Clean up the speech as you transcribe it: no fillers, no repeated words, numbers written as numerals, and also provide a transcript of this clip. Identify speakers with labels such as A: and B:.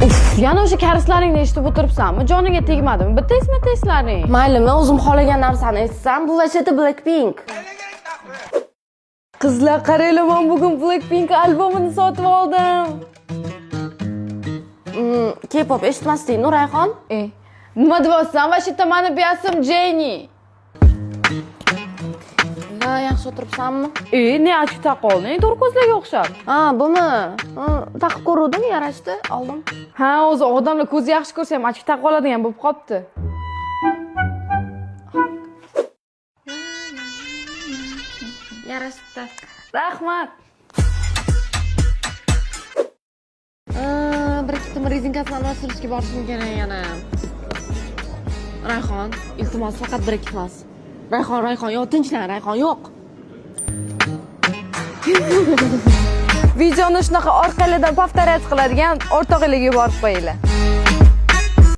A: Uf, yana o'sha karislaringni eshitib o'tiribsanmi? Joniga tegmadimi? Bitta eslaring.
B: Mayli, men o'zim xohlagan narsani aytsam, bu vacheta Blackpink.
A: Qizlar, qaranglar, men bugun Blackpink albomini sotib oldim.
B: K-pop eshitmasding, Nurayxon?
A: Nima deyapsan? Vacheta mani biyasim Jenny.
B: Ha, yaxshi o'tiribsanmi?
A: Ne ochib taqolding? To'rt ko'zlarga o'xshab.
B: Ha, bumi? Taqib ko'rdim, yarashdi, oldim.
A: Ha, o'zi odamlar ko'zi yaxshi ko'rsa ham ochib taqoladigan bo'lib qopti.
B: Yarashdi.
A: Rahmat.
B: Bir ikkita rezinkasini almashtirishga borishim kerak yana. Rayhon, iltimos, faqat bir ikkimas. Rayhon, yo'q, tinchlan, Rayhon, yo'q.
A: Videoni shunaqa orqalardan повторять qiladigan o'rtog'ingizga borib qo'yinglar.